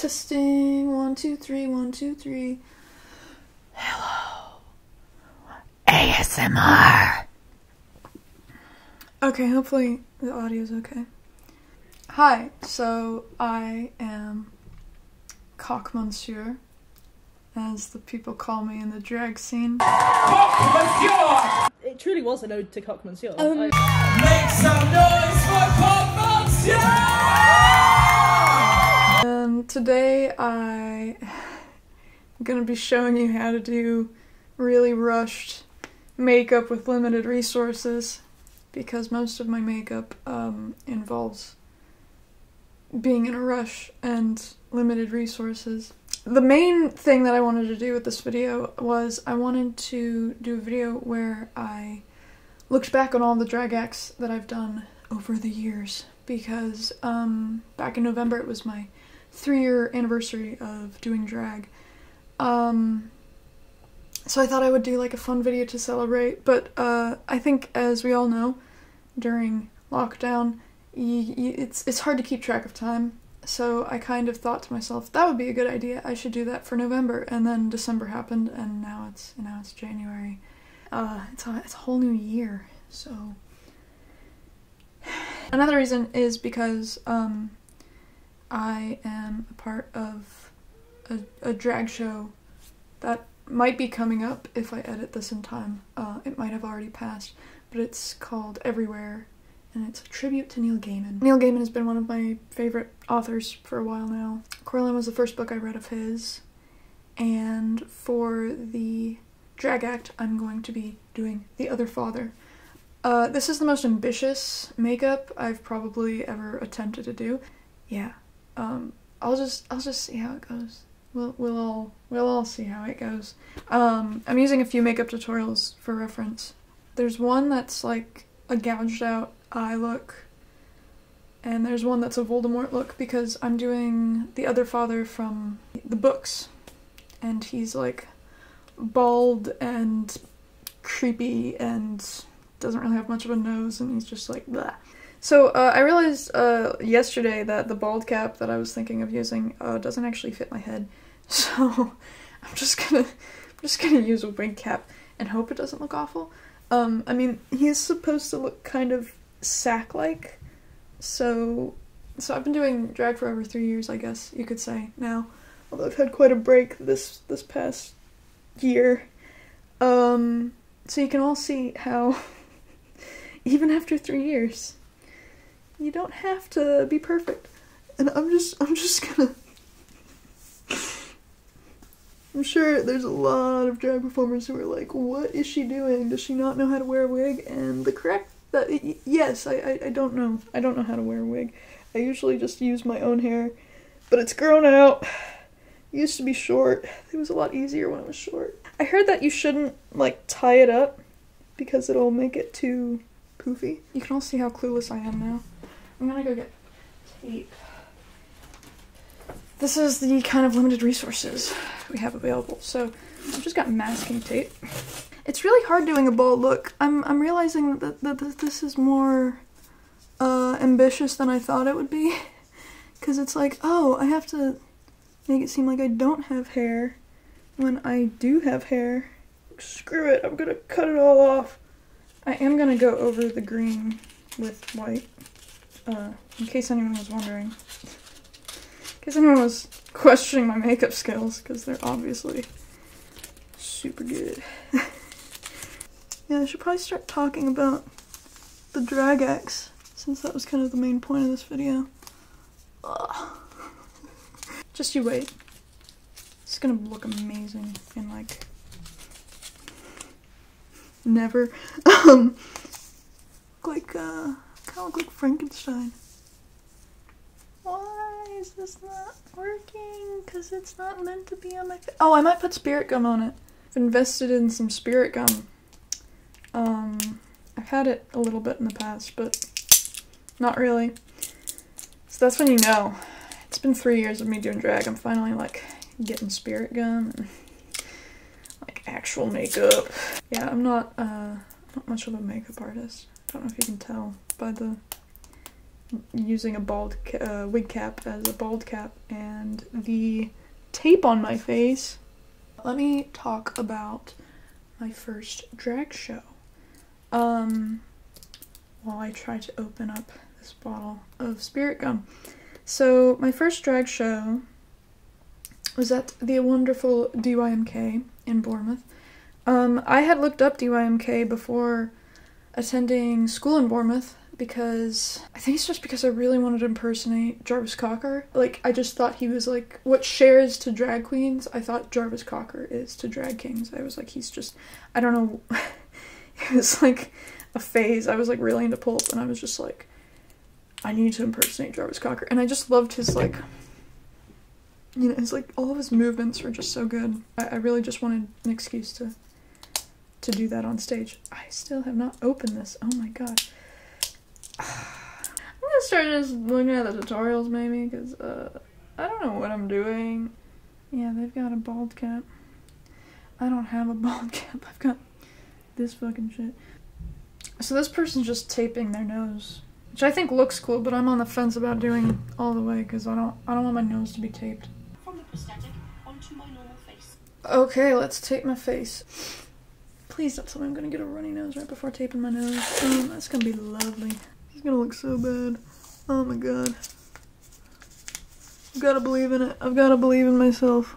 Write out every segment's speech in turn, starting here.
Testing, 1, 2, 3, 1, 2, 3. Hello. ASMR. Okay, hopefully the audio's okay. Hi, so I am Cock Monsieur, as the people call me in the drag scene. Cock Monsieur! It truly was an ode to Cock Monsieur. Make some noise for Cock Monsieur! And today I'm gonna be showing you how to do really rushed makeup with limited resources, because most of my makeup involves being in a rush and limited resources. The main thing that I wanted to do with this video was I wanted to do a video where I looked back on all the drag acts that I've done over the years, because back in November it was my 3-year anniversary of doing drag. So I thought I would do like a fun video to celebrate, but I think, as we all know, during lockdown it's hard to keep track of time. So I kind of thought to myself, that would be a good idea. I should do that for November, and then December happened, and now it's January. It's a whole new year. So another reason is because I am a part of a drag show that might be coming up if I edit this in time. It might have already passed, but it's called Everywhere, and it's a tribute to Neil Gaiman. Neil Gaiman has been one of my favorite authors for a while now. Coraline was the first book I read of his, and for the drag act I'm going to be doing The Other Father. This is the most ambitious makeup I've probably ever attempted to do. Yeah, I'll just see how it goes. We'll all see how it goes. I'm using a few makeup tutorials for reference. There's one that's like a gouged out eye look, and there's one that's a Voldemort look, because I'm doing The Other Father from the books, and he's like bald and creepy and doesn't really have much of a nose, and he's just like blah. So I realized yesterday that the bald cap that I was thinking of using doesn't actually fit my head, so I'm just gonna use a wig cap and hope it doesn't look awful. I mean, he's supposed to look kind of sack-like, so I've been doing drag for over 3 years, I guess you could say now, although I've had quite a break this past year. So you can all see how even after 3 years, you don't have to be perfect. And I'm just gonna... I'm sure there's a lot of drag performers who are like, what is she doing? Does she not know how to wear a wig? And the correct... yes, I don't know. I don't know how to wear a wig. I usually just use my own hair, but it's grown out. It used to be short. It was a lot easier when it was short. I heard that you shouldn't, like, tie it up because it'll make it too poofy. You can all see how clueless I am now. I'm gonna go get tape. This is the kind of limited resources we have available. So I've just got masking tape. It's really hard doing a bald look. I'm realizing that this is more ambitious than I thought it would be. Because it's like, oh, I have to make it seem like I don't have hair when I do have hair. Screw it, I'm gonna cut it all off. I am gonna go over the green with white, in case anyone was wondering. In case anyone was questioning my makeup skills, because they're obviously super good. Yeah, I should probably start talking about the drag acts, since that was kind of the main point of this video. Ugh. Just you wait. It's gonna look amazing in like... never. Kinda look like Frankenstein. Why is this not working? Because it's not meant to be on my face. Oh, I might put spirit gum on it. I've invested in some spirit gum. I've had it a little bit in the past, but not really. So that's when you know. It's been 3 years of me doing drag. I'm finally like getting spirit gum and like actual makeup. Yeah, I'm not much of a makeup artist. I don't know if you can tell by the using a wig cap as a bald cap, and the tape on my face. Let me talk about my first drag show. While I try to open up this bottle of spirit gum. So my first drag show was at the wonderful DYMK in Bournemouth. I had looked up DYMK before attending school in Bournemouth because I think it's just because I really wanted to impersonate Jarvis Cocker. Like, I just thought he was like what Cher is to drag queens. I thought Jarvis Cocker is to drag kings. I was like, he's just, I don't know. It was like a phase. I was like really into pulp, and I was just like, I need to impersonate Jarvis Cocker. And I just loved his like, you know, his like, all of his movements were just so good. I really just wanted an excuse to do that on stage. I still have not opened this. Oh my god. I'm gonna start just looking at the tutorials maybe, because I don't know what I'm doing. Yeah, they've got a bald cap. I don't have a bald cap. I've got this fucking shit. So this person's just taping their nose, which I think looks cool, but I'm on the fence about doing all the way because I don't want my nose to be taped. From the prosthetic onto my normal face. Okay, let's tape my face. Please don't tell me I'm gonna get a runny nose right before taping my nose. Oh, that's gonna be lovely. It's gonna look so bad. Oh my god. I've gotta believe in it. I've gotta believe in myself.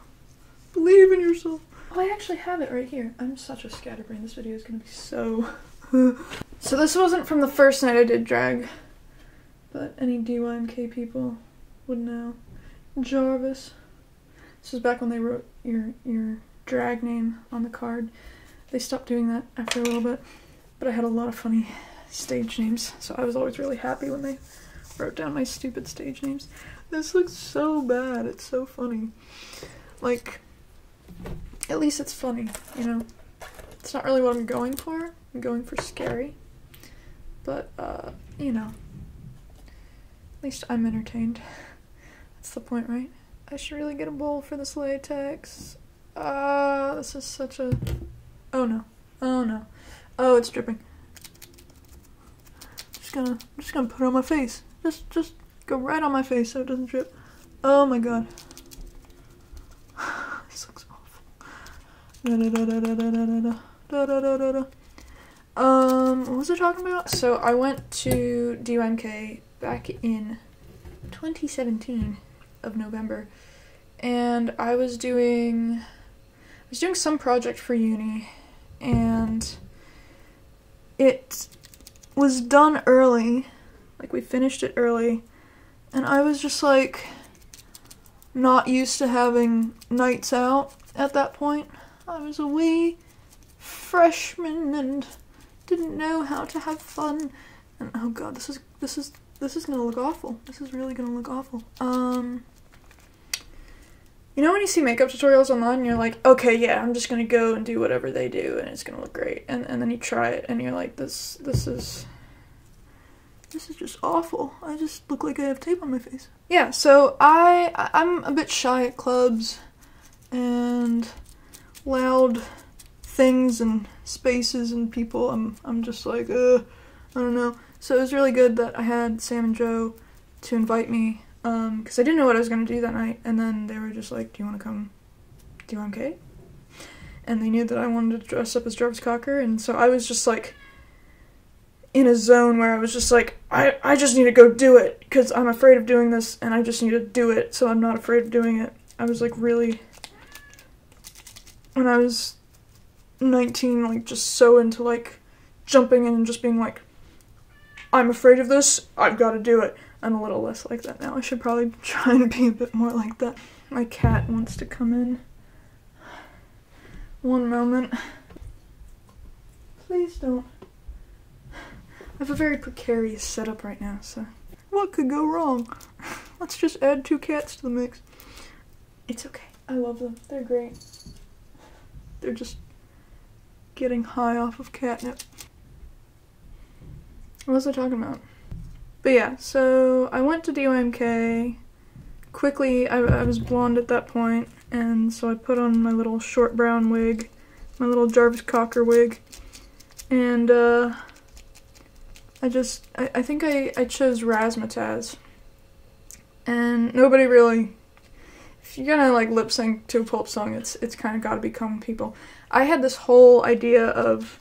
Believe in yourself. Oh, I actually have it right here. I'm such a scatterbrain. This video is gonna be so... So this wasn't from the first night I did drag, but any DYMK people would know. Jarvis. This was back when they wrote your drag name on the card. They stopped doing that after a little bit, but I had a lot of funny stage names, so I was always really happy when they wrote down my stupid stage names. This looks so bad. It's so funny. Like, at least it's funny, you know? It's not really what I'm going for. I'm going for scary. But, you know. At least I'm entertained. That's the point, right? I should really get a bowl for this latex. This is such a... Oh no. Oh no. Oh, it's dripping. I'm just gonna put it on my face. Just go right on my face so it doesn't drip. Oh my god. This looks awful. What was I talking about? So I went to DYMK back in 2017 of November, and I was doing some project for uni, and it was done early, like we finished it early, and I was just like not used to having nights out at that point. I was a wee freshman and didn't know how to have fun, and oh god, this is gonna look awful. This is really gonna look awful. You know when you see makeup tutorials online and you're like, okay, yeah, I'm just gonna go and do whatever they do and it's gonna look great, and then you try it and you're like, this is just awful. I just look like I have tape on my face. Yeah, so I'm a bit shy at clubs and loud things and spaces and people. I'm just like, I don't know. So it was really good that I had Sam and Joe to invite me, because I didn't know what I was going to do that night, and then they were just like, do you want to come do MK? And they knew that I wanted to dress up as Jarvis Cocker, and so I was just like in a zone where I was just like, I just need to go do it, because I'm afraid of doing this, and I just need to do it, so I'm not afraid of doing it. I was like really, when I was 19, like just so into like jumping in and just being like, I'm afraid of this, I've got to do it. I'm a little less like that now. I should probably try and be a bit more like that. My cat wants to come in. One moment. Please don't. I have a very precarious setup right now, so what could go wrong? Let's just add 2 cats to the mix. It's okay. I love them. They're great. They're just getting high off of catnip. What was I talking about? But yeah, so I went to DYMK. Quickly, I was blonde at that point, and so I put on my little short brown wig, my little Jarvis Cocker wig, and I think I chose razzmatazz. And nobody really, if you're gonna like lip sync to a pulp song, it's kind of gotta be common people. I had this whole idea of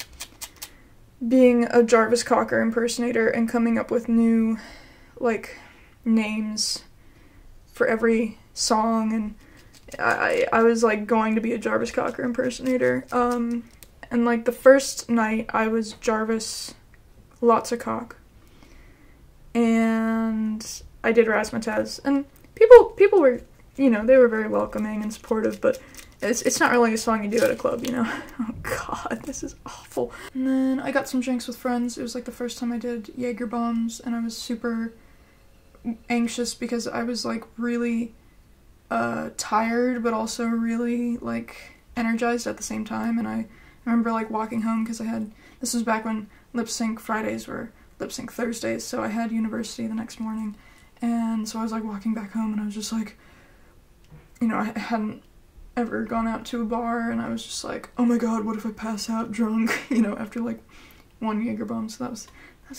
being a Jarvis Cocker impersonator and coming up with new, like, names for every song, and I was, like, going to be a Jarvis Cocker impersonator, and, like, the first night I was Jarvis Lots O Cock, and I did razzmatazz, and people were, you know, they were very welcoming and supportive, but it's not really a song you do at a club, you know? Oh god, this is awful. And then I got some drinks with friends. It was like the first time I did Jaeger bombs, and I was super anxious because I was like really tired, but also really like energized at the same time. And I remember like walking home because this was back when lip sync Fridays were lip sync Thursdays, so I had university the next morning. And so I was like walking back home, and I was just like, you know, I hadn't ever gone out to a bar, and I was just like, oh my god, what if I pass out drunk, you know, after like one Jaeger bomb, so that was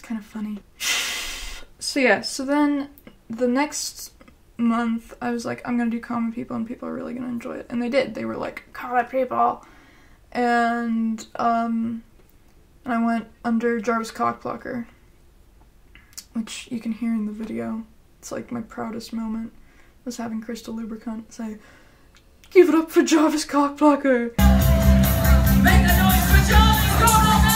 kind of funny. So yeah, so then the next month, I was like, I'm gonna do common people, and people are really gonna enjoy it, and they did. They were like, common people, and I went under Jarvis Cockblocker, which you can hear in the video. It's like my proudest moment was having Crystal Lubricant say, "Give it up for Jarvis Cockblocker!" Make a noise for Jarvis Cockblocker!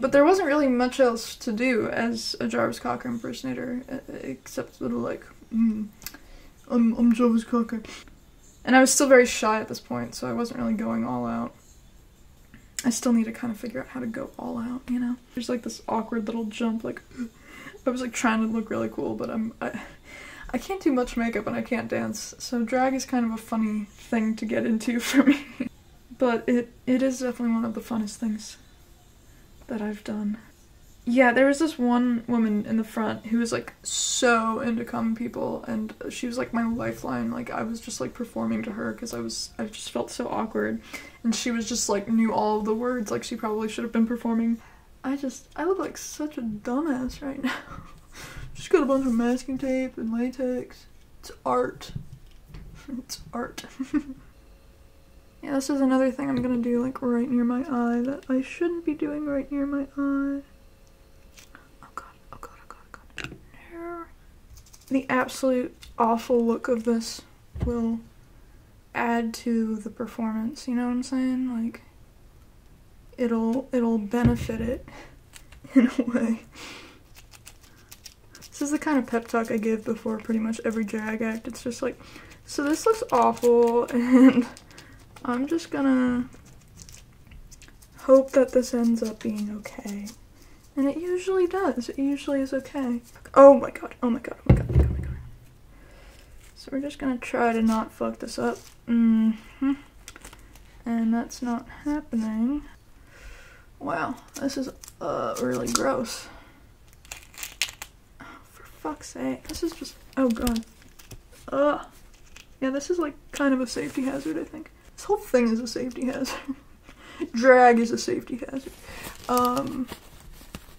But there wasn't really much else to do as a Jarvis Cocker impersonator, except little like, I'm Jarvis Cocker. And I was still very shy at this point, so I wasn't really going all out. I still need to kind of figure out how to go all out, you know? There's like this awkward little jump, like, I was like trying to look really cool, but I can't do much makeup and I can't dance, so drag is kind of a funny thing to get into for me. But it is definitely one of the funnest things that I've done. Yeah, there was this one woman in the front who was like so into common people, and she was like my lifeline. Like I was just like performing to her because I just felt so awkward, and she was just like knew all of the words, like she probably should have been performing. I look like such a dumbass right now. Just got a bunch of masking tape and latex. It's art. It's art. Yeah, this is another thing I'm gonna do like right near my eye that I shouldn't be doing right near my eye. Oh god, oh god, oh god, oh god. No. The absolute awful look of this will add to the performance, you know what I'm saying? Like, it'll benefit it in a way. This is the kind of pep talk I give before pretty much every drag act. It's just like, so this looks awful, and I'm just gonna hope that this ends up being okay. And it usually does. It usually is okay. Oh my god, oh my god, oh my god, oh my god, oh my god. So we're just gonna try to not fuck this up. And that's not happening. Wow, this is really gross. Oh, for fuck's sake. This is just, oh god. Ugh. Yeah, this is like kind of a safety hazard, I think. This whole thing is a safety hazard. Drag is a safety hazard.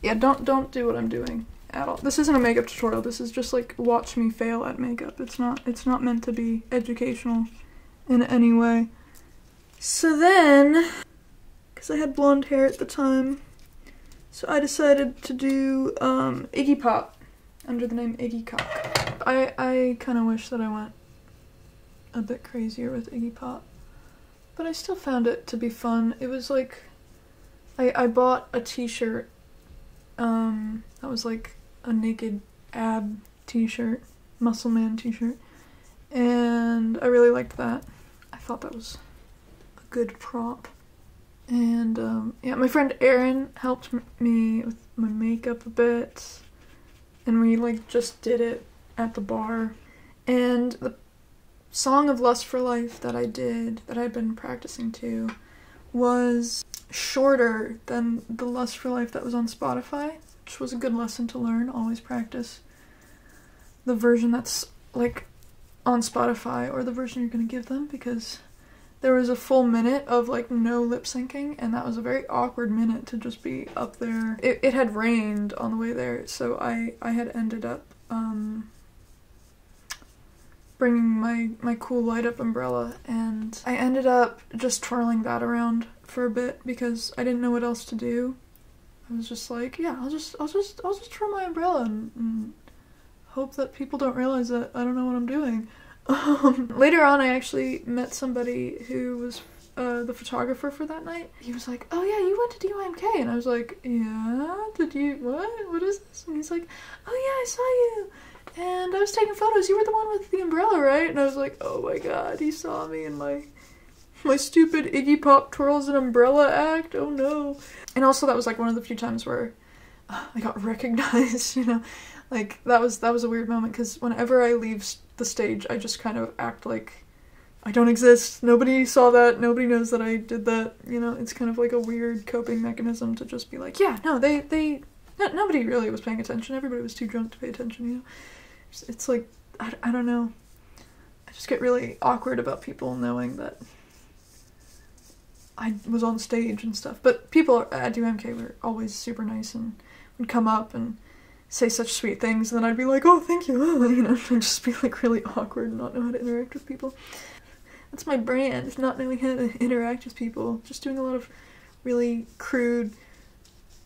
Yeah, don't do what I'm doing at all. This isn't a makeup tutorial. This is just like watch me fail at makeup. It's not meant to be educational in any way. So then, because I had blonde hair at the time, so I decided to do Iggy Pop under the name Iggy Cock. I kind of wish that I went a bit crazier with Iggy Pop, but I still found it to be fun. It was like, I bought a t-shirt that was like a naked ab t-shirt, muscle man t-shirt, and I really liked that. I thought that was a good prop. And yeah, my friend Erin helped me with my makeup a bit, and we like just did it at the bar. And the song of Lust for Life that I did, that I'd been practicing to, was shorter than the Lust for Life that was on Spotify, which was a good lesson to learn. Always practice the version that's like on Spotify or the version you're gonna give them, because there was a full minute of like no lip syncing, and that was a very awkward minute to just be up there. It had rained on the way there, so I had ended up bringing my cool light up umbrella, and I ended up just twirling that around for a bit because I didn't know what else to do. I was just like, yeah, I'll just twirl my umbrella and hope that people don't realize that I don't know what I'm doing. Later on, I actually met somebody who was the photographer for that night. He was like, oh yeah, you went to DYMK, and I was like, yeah, did you, what is this? And he's like, oh yeah, I saw you, and I was taking photos, you were the one with the umbrella, right? And I was like, oh my god, he saw me in my stupid Iggy Pop twirls an umbrella act, oh no. And also that was like one of the few times where I got recognized, you know, like that was a weird moment, because whenever I leave the stage, I just kind of act like I don't exist, nobody saw that, nobody knows that I did that, you know. It's kind of like a weird coping mechanism to just be like, yeah, no, nobody really was paying attention, everybody was too drunk to pay attention, you know. It's like, I don't know, I just get really awkward about people knowing that I was on stage and stuff. But people at DMK were always super nice and would come up and say such sweet things, and then I'd be like, oh, thank you, you know, and just be like really awkward and not know how to interact with people. That's my brand, not knowing how to interact with people, just doing a lot of really crude,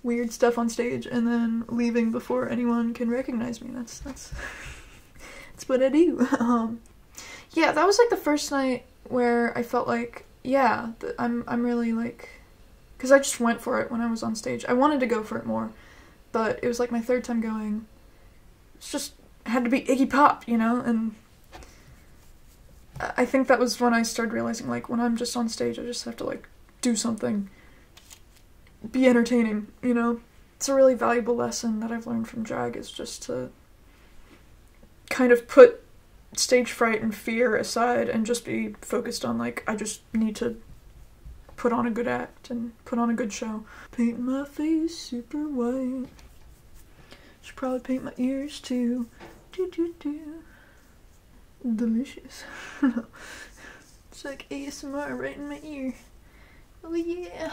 weird stuff on stage and then leaving before anyone can recognize me. That's what I do. Yeah, that was like the first night where I felt like, yeah, I'm really like, because I just went for it when I was on stage. I wanted to go for it more, but it was like my third time going. It's just had to be Iggy Pop, you know, and I think that was when I started realizing, like, when I'm just on stage, I just have to, like, do something, be entertaining, you know. It's a really valuable lesson that I've learned from drag, is just to kind of put stage fright and fear aside and just be focused on, like, I just need to put on a good act and put on a good show. Paint my face super white. Should probably paint my ears too. Delicious. It's like ASMR right in my ear. Oh yeah.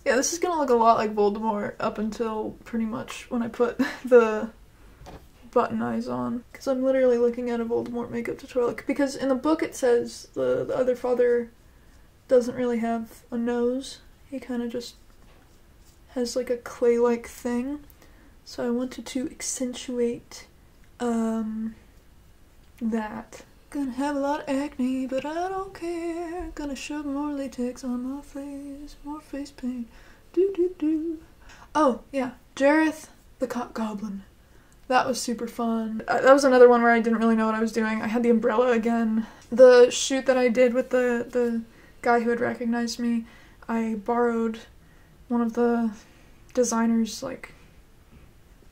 Yeah, this is gonna look a lot like Voldemort up until pretty much when I put the button eyes on, because I'm literally looking at a Voldemort makeup tutorial, because in the book it says the other father doesn't really have a nose, he kind of just has like a clay-like thing, so I wanted to accentuate that. Gonna have a lot of acne, but I don't care, gonna shove more latex on my face, more face paint, do. Oh yeah, Jareth the Cock Goblin. That was super fun. That was another one where I didn't really know what I was doing. I had the umbrella again. The shoot that I did with the guy who had recognized me, I borrowed one of the designer's, like,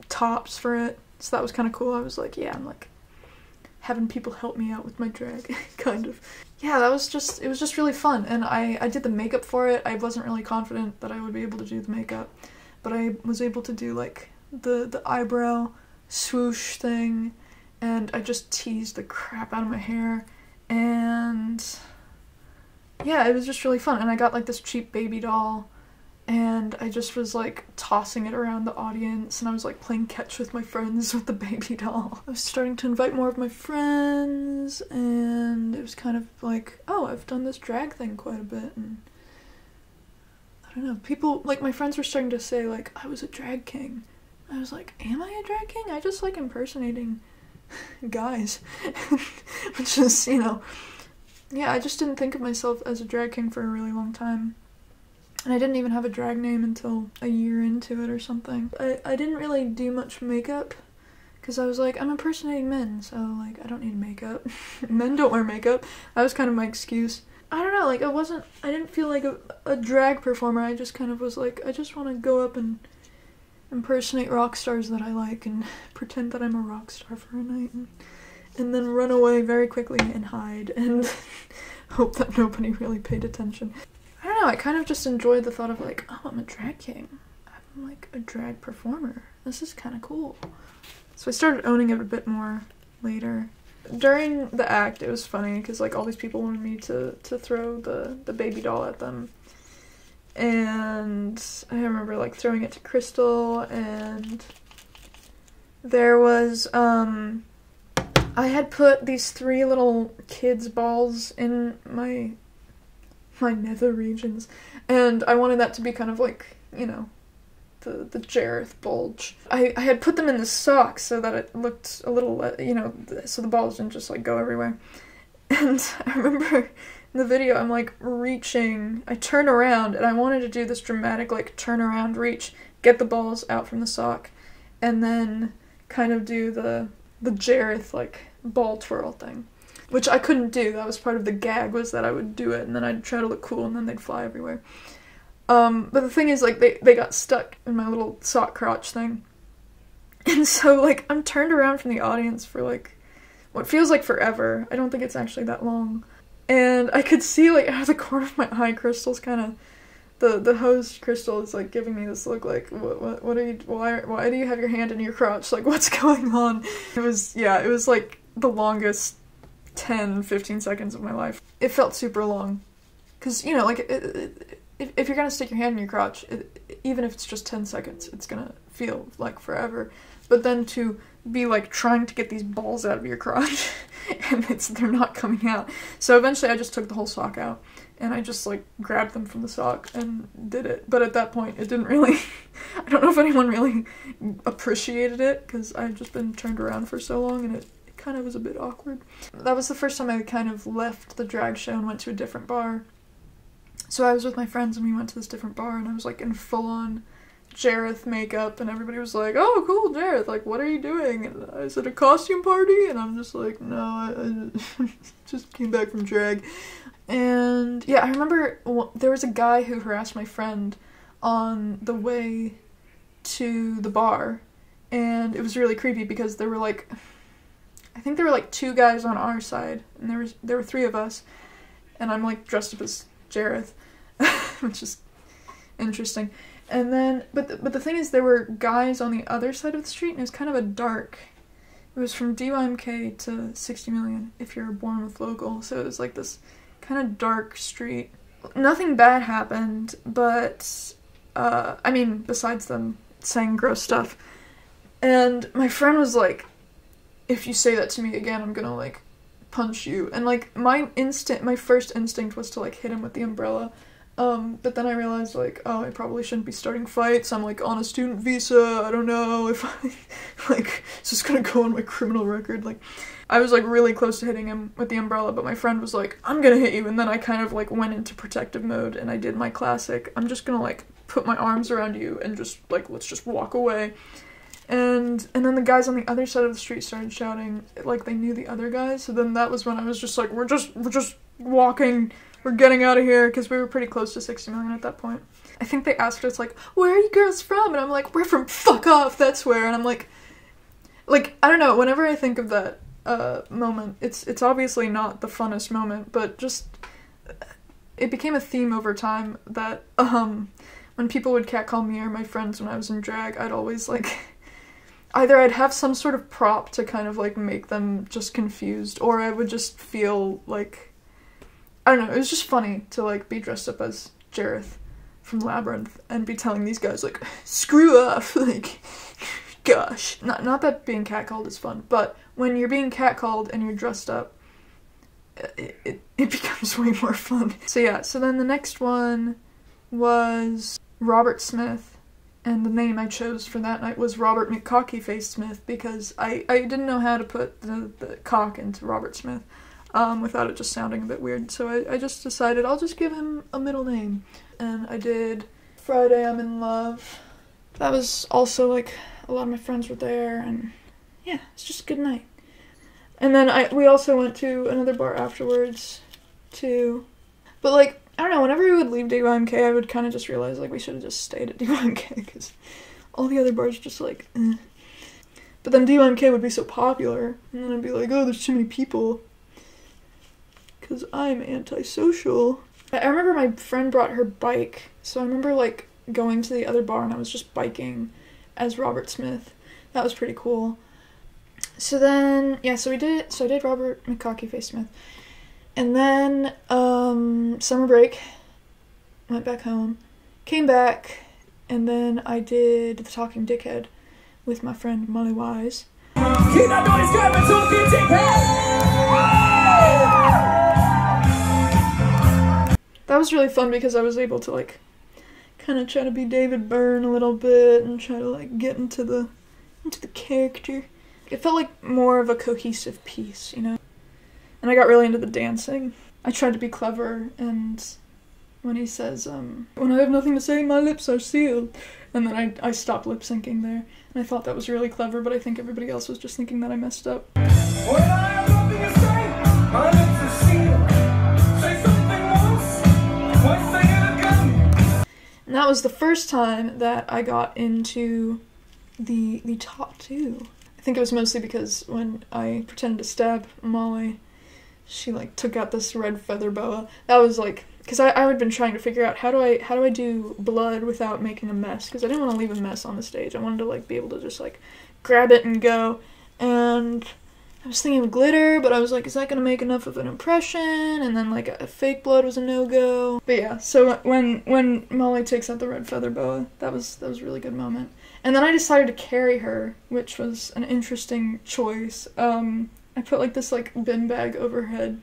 tops for it. So that was kind of cool. I was like, yeah, I'm, like, having people help me out with my drag, kind of. Yeah, it was just really fun. And I did the makeup for it. I wasn't really confident that I would be able to do the makeup, but I was able to do, like, the eyebrow swoosh thing, and I just teased the crap out of my hair, and yeah, it was just really fun. And I got like this cheap baby doll, and I just was like tossing it around the audience, and I was like playing catch with my friends with the baby doll. I was starting to invite more of my friends, and it was kind of like, oh, I've done this drag thing quite a bit, and I don't know, people, like my friends were starting to say like, I was a drag king. I was like, am I a drag king? I just like impersonating guys. Which is, you know, yeah, I just didn't think of myself as a drag king for a really long time. And I didn't even have a drag name until a year into it or something. I didn't really do much makeup, because I was like, I'm impersonating men, so like, I don't need makeup. Men don't wear makeup. That was kind of my excuse. I don't know, like, I didn't feel like a drag performer. I just kind of was like, I just want to go up and impersonate rock stars that I like and pretend that I'm a rock star for a night, and then run away very quickly and hide and hope that nobody really paid attention. I don't know, I kind of just enjoyed the thought of like, oh, I'm a drag king. I'm like a drag performer. This is kind of cool. So I started owning it a bit more later. during the act, it was funny because like all these people wanted me to throw the baby doll at them, and I remember like throwing it to Crystal, and there was I had put these 3 little kids' balls in my nether regions, and I wanted that to be kind of like, you know, the Jareth bulge. I had put them in the socks so that it looked a little, you know, so the balls didn't just like go everywhere. And I remember in the video, I'm like reaching, I turn around and I wanted to do this dramatic like turn around reach, get the balls out from the sock, and then kind of do the Jareth like ball twirl thing, which I couldn't do. That was part of the gag, was that I would do it and then I'd try to look cool and then they'd fly everywhere. But the thing is, like, they got stuck in my little sock crotch thing. And so, like, I'm turned around from the audience for, like, what feels like forever. I don't think it's actually that long. And I could see, like, out of the corner of my eye, Crystal's kind of, the host, Crystal, is, like, giving me this look like, what are you, why do you have your hand in your crotch? Like, what's going on? It was, like, the longest 10, 15 seconds of my life. It felt super long. Because, you know, like, if you're gonna stick your hand in your crotch, even if it's just 10 seconds, it's gonna feel like forever. But then to be like trying to get these balls out of your crotch, and they're not coming out. So eventually I just took the whole sock out, and I just like grabbed them from the sock and did it. But at that point, it didn't really, I don't know if anyone really appreciated it, because I had just been turned around for so long, and it kind of was a bit awkward. That was the first time I kind of left the drag show and went to a different bar. So I was with my friends and we went to this different bar, and I was like in full-on Jareth makeup, and everybody was like, "Oh, cool, Jareth, like, what are you doing?" And I said, "A costume party?" And I'm just like, "No, I just came back from drag." And yeah, I remember there was a guy who harassed my friend on the way to the bar, and it was really creepy because there were like, I think there were like 2 guys on our side, and there were 3 of us, and I'm like dressed up as Jareth, which is interesting. And then, but the thing is, there were guys on the other side of the street, and it was kind of a dark, it was from DYMK to 60 Million, if you're born with local, so it was like this kind of dark street. Nothing bad happened, but, I mean, besides them saying gross stuff. And my friend was like, "If you say that to me again, I'm gonna, like, punch you." And like my first instinct was to like hit him with the umbrella, but then I realized like, oh, I probably shouldn't be starting fights. I'm like on a student visa. I don't know if I like, it's just gonna go on my criminal record. Like, I was like really close to hitting him with the umbrella, but my friend was like, "I'm gonna hit you," and then I kind of like went into protective mode, and I did my classic, "I'm just gonna like put my arms around you and just like, let's just walk away." And then the guys on the other side of the street started shouting, like they knew the other guys, so then that was when I was just like, we're just walking, we're getting out of here, because we were pretty close to 60 Million at that point. I think they asked us like, "Where are you girls from?" And I'm like, "We're from fuck off, that's where." And I'm like, I don't know, whenever I think of that moment, it's obviously not the funnest moment, but just, it became a theme over time that, when people would catcall me or my friends when I was in drag, I'd always like, either I'd have some sort of prop to kind of like make them just confused, or I would just feel like, I don't know, it was just funny to like be dressed up as Jareth from Labyrinth and be telling these guys like, "Screw off," like, gosh. Not that being catcalled is fun, but when you're being catcalled and you're dressed up, it becomes way more fun. So yeah, so then the next one was Robert Smith. And the name I chose for that night was Robert McCockyface Smith, because I didn't know how to put the cock into Robert Smith without it just sounding a bit weird. So I just decided I'll just give him a middle name. And I did Friday I'm in Love. That was also like, a lot of my friends were there, and yeah, it's just a good night. And then we also went to another bar afterwards too. But like, I don't know, whenever we would leave DYMK, I would kind of just realize, like, we should have just stayed at DYMK, because all the other bars just, like, eh. But then DYMK would be so popular, and then I'd be like, oh, there's too many people, because I'm antisocial. I remember my friend brought her bike, so I remember, like, going to the other bar, and I was just biking as Robert Smith. That was pretty cool. So then, yeah, so we did it. So I did Robert McCockyface Smith. And then, summer break, went back home, came back, and then I did The Talking Dickhead with my friend Molly Wise. Keep that noise going, Talking Dickhead! That was really fun because I was able to, like, kind of try to be David Byrne a little bit and try to, like, get into the character. It felt like more of a cohesive piece, you know? And I got really into the dancing. I tried to be clever, and when he says, when I have nothing to say, my lips are sealed. And then I stopped lip syncing there. And I thought that was really clever, but I think everybody else was just thinking that I messed up. When I have nothing to say, my lips are sealed. Say something once, twice say it again. And that was the first time that I got into the top 2. I think it was mostly because when I pretended to stab Molly, she like took out this red feather boa. That was like, because I had been trying to figure out how do I do blood without making a mess, because I didn't want to leave a mess on the stage. I wanted to like be able to just like grab it and go. And I was thinking of glitter, but I was like, is that gonna make enough of an impression? And then like a fake blood was a no-go. But yeah, so when Molly takes out the red feather boa, that was a really good moment. And then I decided to carry her, which was an interesting choice. I put like this like bin bag over her head,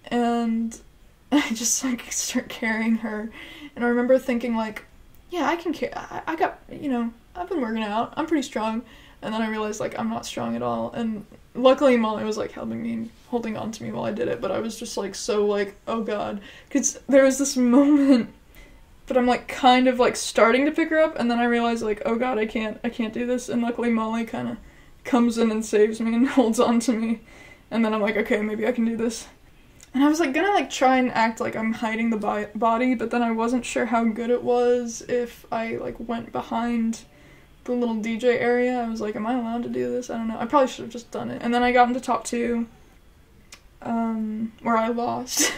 and I just like start carrying her. And I remember thinking like, yeah, I can carry. I got, you know, I've been working out. I'm pretty strong. And then I realized like I'm not strong at all. And luckily Molly was like helping me and holding on to me while I did it. But I was just like so like, oh god, because there was this moment. But I'm like kind of like starting to pick her up, and then I realized like, oh god, I can't do this. And luckily Molly kind of comes in and saves me and holds on to me. And then I'm like, okay, maybe I can do this. And I was like gonna like try and act like I'm hiding the body, but then I wasn't sure how good it was if I like went behind the little DJ area. I was like, am I allowed to do this? I don't know. I probably should have just done it. And then I got into top 2, where I lost.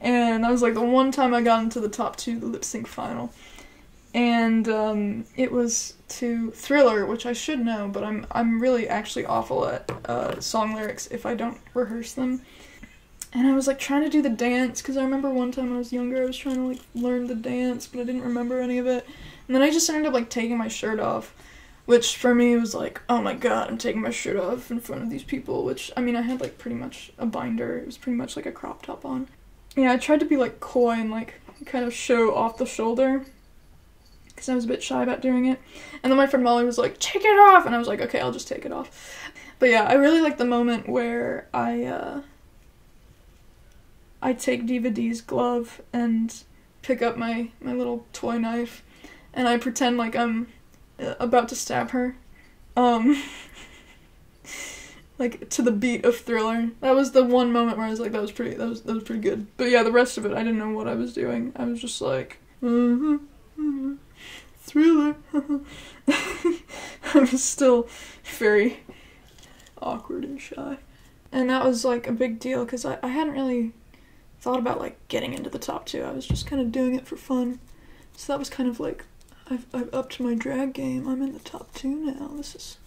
And that was like the one time I got into the top 2, the lip sync final. And it was to Thriller, which I should know, but I'm really actually awful at song lyrics if I don't rehearse them. And I was like trying to do the dance, because I remember one time when I was younger I was trying to like learn the dance, but I didn't remember any of it. And then I just ended up like taking my shirt off, which for me was like, oh my god, I'm taking my shirt off in front of these people, which, I mean, I had like pretty much a binder. It was pretty much like a crop top on. Yeah, I tried to be like coy and like kind of show off the shoulder, because I was a bit shy about doing it. And then my friend Molly was like, take it off! And I was like, okay, I'll just take it off. But yeah, I really like the moment where I take Diva D's glove and pick up my little toy knife, and I pretend like I'm about to stab her. Like to the beat of Thriller. That was the one moment where I was like, that was pretty good. But yeah, the rest of it, I didn't know what I was doing. I was just like, Thriller. I was still very awkward and shy. And that was like a big deal, because I hadn't really thought about like getting into the top 2. I was just kind of doing it for fun. So that was kind of like, I've upped my drag game. I'm in the top 2 now. This is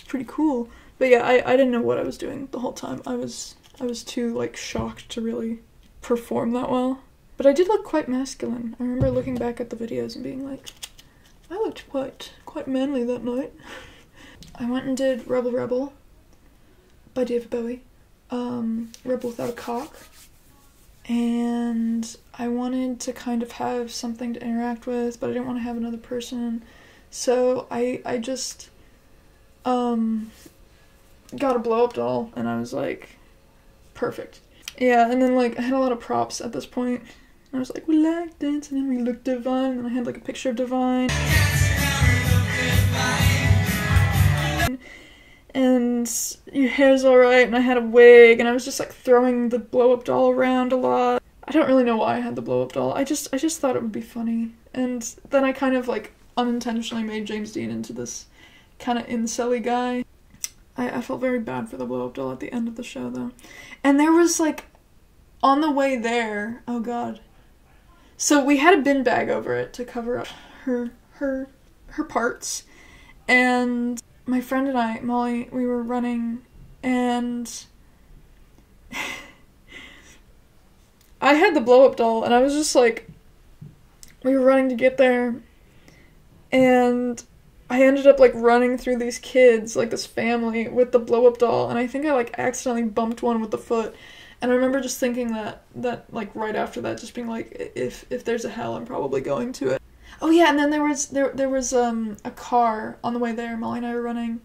pretty cool. But yeah, I didn't know what I was doing the whole time. I was too like shocked to really perform that well. But I did look quite masculine. I remember looking back at the videos and being like, I looked quite manly that night. I went and did Rebel Rebel by David Bowie. Rebel Without a Cock. And I wanted to kind of have something to interact with, but I didn't want to have another person. So I just got a blow-up doll, and I was like, perfect. Yeah, and then like I had a lot of props at this point. I was like, we like dancing and we look divine, and I had like a picture of Divine. And your hair's alright, and I had a wig, and I was just like throwing the blow-up doll around a lot. I don't really know why I had the blow-up doll. I just thought it would be funny. And then I kind of like unintentionally made James Dean into this kind of incel-y guy. I felt very bad for the blow-up doll at the end of the show, though. And there was, like, on the way there, oh god. So we had a bin bag over it to cover up her parts. And my friend and I, Molly, we were running, and I had the blow-up doll, and I was just like, we were running to get there, and I ended up, like, running through these kids, like, this family, with the blow-up doll, and I think I, like, accidentally bumped one with the foot, and I remember just thinking that, like, right after that, just being like, if there's a hell, I'm probably going to it. Oh yeah, and then there was a car on the way there. Molly and I were running,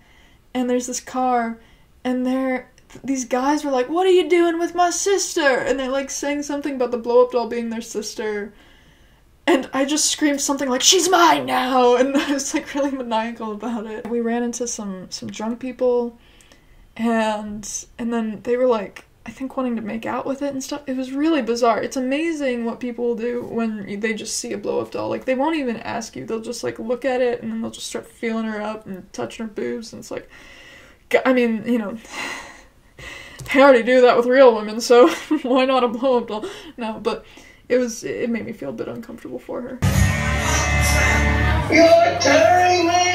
and there's this car, and these guys were like, "What are you doing with my sister?" And they're like saying something about the blow-up doll being their sister, and I just screamed something like, "She's mine now!" And I was like really maniacal about it. We ran into some drunk people, and then they were like, I think wanting to make out with it and stuff. It was really bizarre. It's amazing what people will do when they just see a blow-up doll. Like, they won't even ask you. They'll just, like, look at it, and then they'll just start feeling her up and touching her boobs, and it's like, I mean, you know, they already do that with real women, so why not a blow-up doll? No, but it made me feel a bit uncomfortable for her. You're tearing me